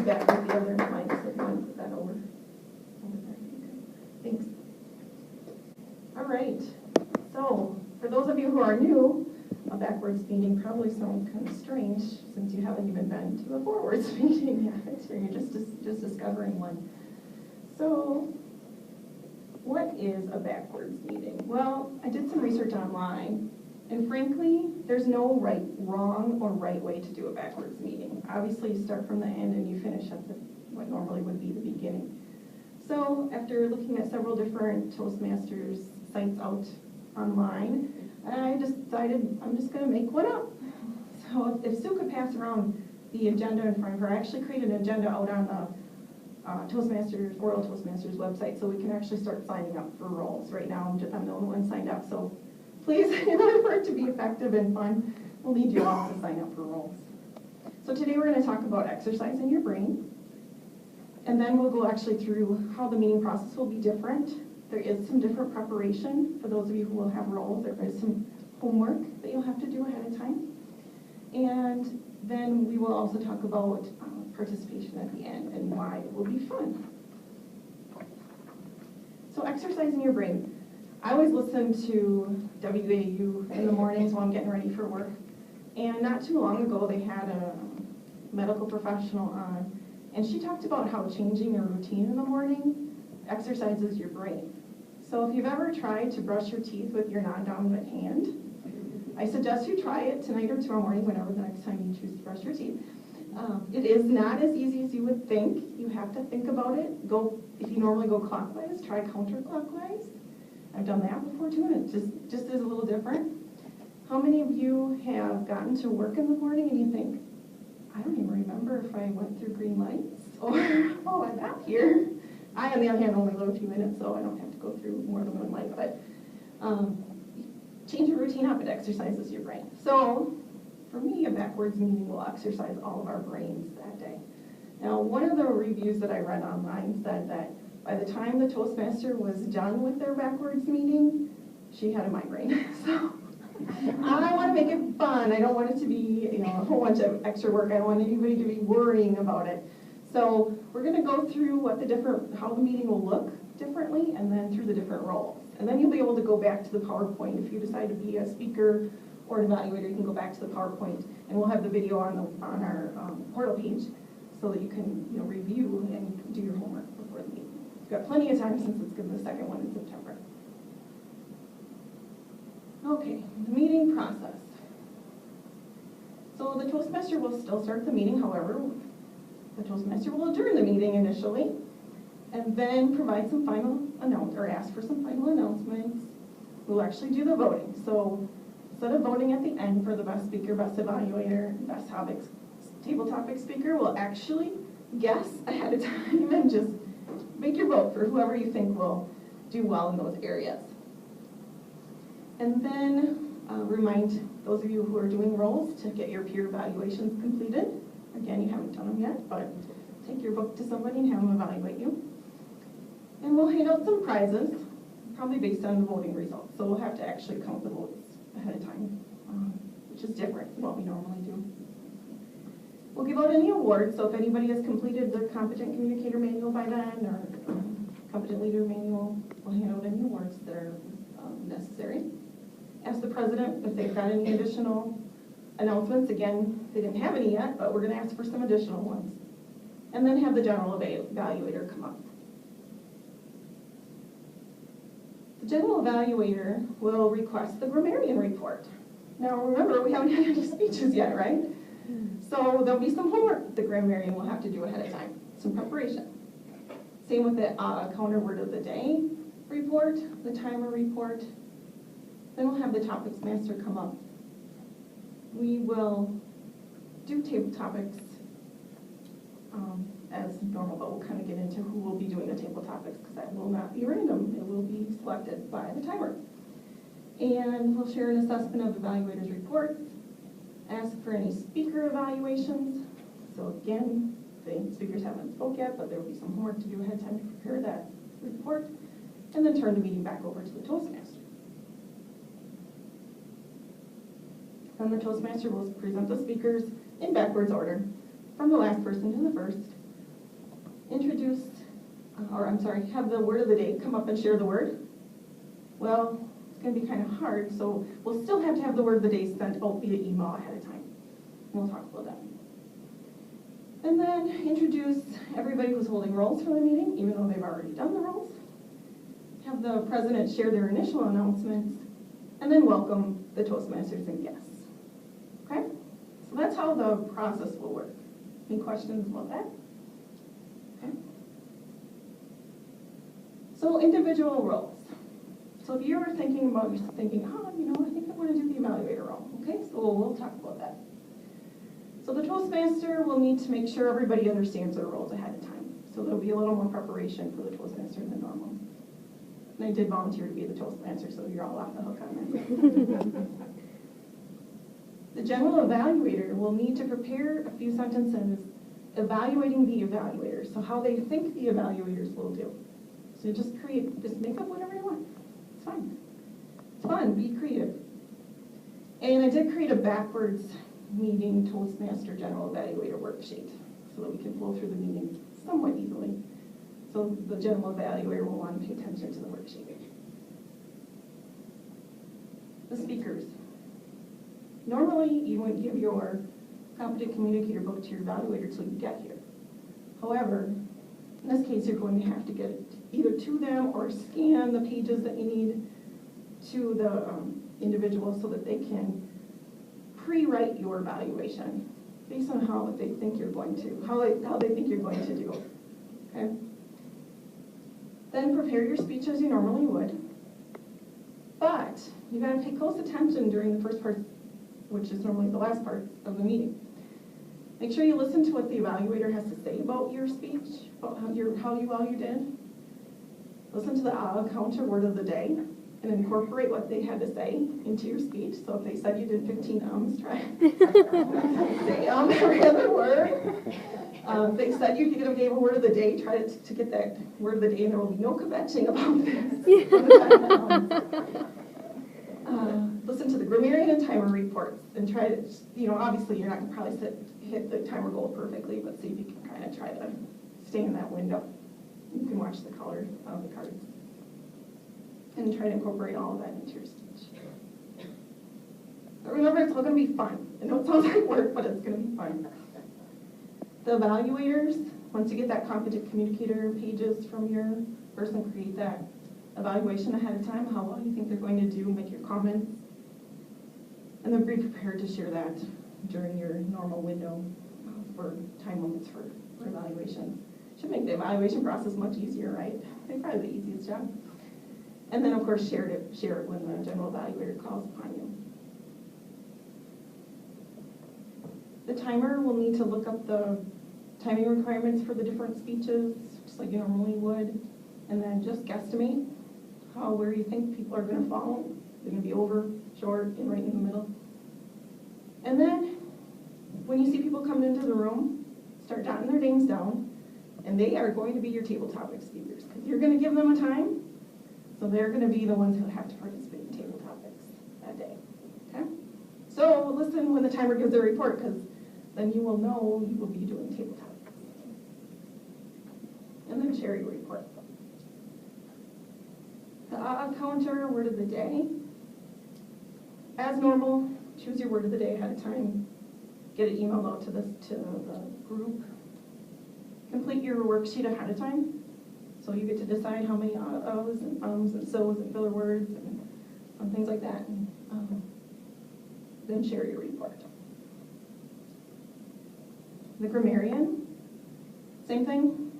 back with the other mics if you want to put that over there. Thanks. All right. So for those of you who are new, a backwards meeting probably sounds kind of strange since you haven't even been to a forwards meeting yet, or you're just discovering one. So what is a backwards meeting? Well, I did some research online, and frankly, there's no wrong or right way to do a backwards meeting. Obviously, you start from the end and you finish at what normally would be the beginning. So after looking at several different Toastmasters sites out online, I decided I'm just going to make one up. So if Sue could pass around the agenda in front of her, I actually created an agenda out on the Toastmasters, Royal Toastmasters website, so we can actually start signing up for roles. Right now, I'm the only one signed up, so please, in order for it to be effective and fun, we'll need you all to sign up for roles. So today we're going to talk about exercising your brain, and then we'll go actually through how the meeting process will be different. There is some different preparation for those of you who will have roles. There is some homework that you'll have to do ahead of time. And then we will also talk about participation at the end and why it will be fun. So exercising your brain. I always listen to WAU in the mornings while I'm getting ready for work. And not too long ago, they had a medical professional on, and she talked about how changing your routine in the morning exercises your brain. So if you've ever tried to brush your teeth with your non-dominant hand, I suggest you try it tonight or tomorrow morning, whenever the next time you choose to brush your teeth. It is not as easy as you would think. You have to think about it. If you normally go clockwise, try counterclockwise. I've done that before too, and it just is a little different. How many of you have gotten to work in the morning and you think, I don't even remember if I went through green lights, or, oh, I got here. I, on the other hand, only live a few minutes, so I don't have to go through more than one light, but change your routine up, it exercises your brain. So, for me, a backwards meeting will exercise all of our brains that day. Now, one of the reviews that I read online said that by the time the Toastmaster was done with their backwards meeting, she had a migraine. So, I want to make it fun. I don't want it to be, a whole bunch of extra work. I don't want anybody to be worrying about it. So we're going to go through how the meeting will look differently, and then through the different roles. And then you'll be able to go back to the PowerPoint. If you decide to be a speaker or an evaluator, you can go back to the PowerPoint, and we'll have the video on our portal page so that you can review and do your homework before the meeting. You've got plenty of time since it's the second one in September. Okay, the meeting process. So the Toastmaster will still start the meeting, however, the Toastmaster will adjourn the meeting initially, and then provide some final ask for some final announcements. We'll actually do the voting. So instead of voting at the end for the best speaker, best evaluator, best table topic speaker, we'll actually guess ahead of time and just make your vote for whoever you think will do well in those areas. And then remind those of you who are doing roles to get your peer evaluations completed. Again, you haven't done them yet, but take your book to somebody and have them evaluate you. And we'll hand out some prizes, probably based on the voting results. So we'll have to actually count the votes ahead of time, which is different than what we normally do. We'll give out any awards, so if anybody has completed the Competent Communicator Manual by then, or Competent Leader Manual, we'll hand out any awards that are necessary. Ask the president if they've got any additional announcements. Again, they didn't have any yet, but we're going to ask for some additional ones. And then have the general evaluator come up. The general evaluator will request the grammarian report. Now remember, we haven't had any speeches yet, right? So there'll be some homework the grammarian will have to do ahead of time, some preparation. Same with the counter word of the day report, the timer report. Then we'll have the topics master come up. We will do table topics as normal, but we'll kind of get into who will be doing the table topics, because that will not be random. It will be selected by the timer. And we'll share an assessment of the evaluator's report, ask for any speaker evaluations. So again, the speakers haven't spoke yet, but there will be some homework to do ahead of time to prepare that report, and then turn the meeting back over to the Toastmaster. Then the Toastmaster will present the speakers in backwards order, from the last person to the first, have the word of the day come up and share the word. Well, it's going to be kind of hard, so we'll still have to have the word of the day sent out via email ahead of time. We'll talk about that. And then introduce everybody who's holding roles for the meeting, even though they've already done the roles. Have the president share their initial announcements, and then welcome the Toastmasters and guests. Okay? So that's how the process will work. Any questions about that? Okay. So individual roles. So if you're thinking, I think I want to do the evaluator role. Okay, so we'll talk about that. So the Toastmaster will need to make sure everybody understands their roles ahead of time. So there'll be a little more preparation for the Toastmaster than normal. And I did volunteer to be the Toastmaster, so you're all off the hook on that. The general evaluator will need to prepare a few sentences evaluating the evaluators, so how they think the evaluators will do. So just make up whatever you want. It's fine. It's fun, be creative. And I did create a backwards meeting Toastmaster General Evaluator worksheet so that we can flow through the meeting somewhat easily. So the General Evaluator will want to pay attention to the worksheet. The speakers. Normally, you wouldn't give your competent communicator book to your evaluator until you get here. However, in this case, you're going to have to get it either to them or scan the pages that you need to the individual so that they can pre-write your evaluation based on how they think you're going to, how they think you're going to do. Okay? Then prepare your speech as you normally would. But you got to pay close attention during the first part, which is normally the last part of the meeting. Make sure you listen to what the evaluator has to say about your speech, about how well you did. Listen to the counter word of the day and incorporate what they had to say into your speech. So if they said you did 15 ums, try say every other word. If they said you gave a word of the day, try to get that word of the day, and there will be no kvetching about this. Listen to the grammarian and timer reports and try to, obviously you're not going to probably hit the timer goal perfectly, but see if you can kind of try to stay in that window. You can watch the color of the cards and try to incorporate all of that into your speech. But remember, it's all going to be fun. I know it sounds like work, but it's going to be fun. The evaluators, once you get that competent communicator pages from your person, create that evaluation ahead of time, how well you think they're going to do, make your comments, and then be prepared to share that during your normal window for time limits for evaluation. Should make the evaluation process much easier, right? It's probably the easiest job. And then, of course, share it when the general evaluator calls upon you. The timer will need to look up the timing requirements for the different speeches, just like you normally would, and then just guesstimate where you think people are going to fall. They're going to be over, short, and right in the middle. And then, when you see people coming into the room, start jotting their names down, and they are going to be your table topic speakers, because you're going to give them a time, so they're going to be the ones who have to participate in table topics that day. Okay? So listen when the timer gives their report, because then you will know you will be doing table topics. And then share your report. The counter word of the day. As normal, choose your word of the day ahead of time. Get it emailed out to the group. Complete your worksheet ahead of time. So you get to decide how many ohs and ums and so's and filler words and things like that. And then share your report. The grammarian, same thing.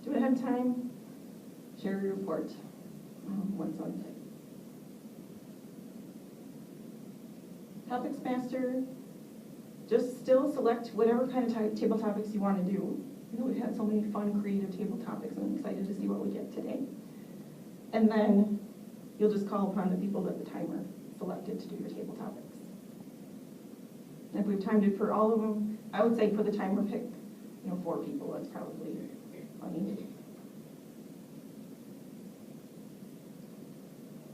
Do it ahead of time. Share your report once on site. Toastmaster, just still select whatever kind of table topics you want to do. We've had so many fun, creative table topics, and I'm excited to see what we get today. And then you'll just call upon the people that the timer selected to do your table topics. And if we've timed it for all of them, I would say for the timer, pick 4 people. That's probably funny.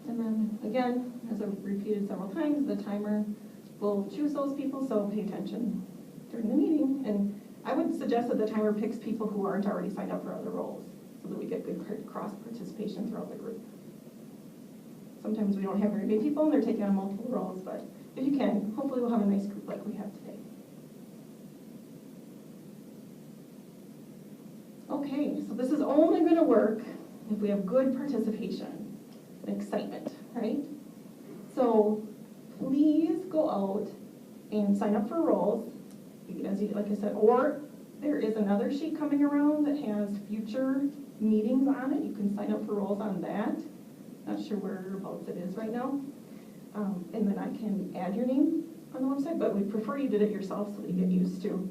And then again, as I've repeated several times, the timer will choose those people, so pay attention during the meeting. And I would suggest suggested the timer picks people who aren't already signed up for other roles, so that we get good cross participation throughout the group. Sometimes we don't have very many people and they're taking on multiple roles, but if you can, hopefully we'll have a nice group like we have today. Okay, so this is only going to work if we have good participation and excitement, right? So please go out and sign up for roles, as you, like I said, or there is another sheet coming around that has future meetings on it. You can sign up for roles on that. Not sure whereabouts it is right now. And then I can add your name on the website, but we prefer you did it yourself so that you get used to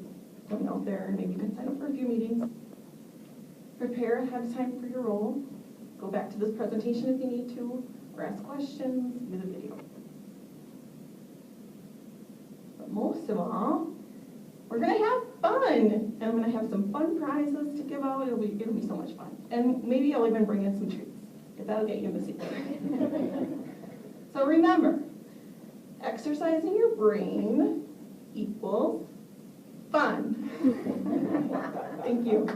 going out there, and maybe you can sign up for a few meetings. Prepare ahead of time for your role. Go back to this presentation if you need to, or ask questions, view the video. But most of all, we're gonna have fun, and I'm gonna have some fun prizes to give out. It'll be so much fun, and maybe I'll even bring in some treats, if that'll get you in the seat. So remember, exercising your brain equals fun. Thank you.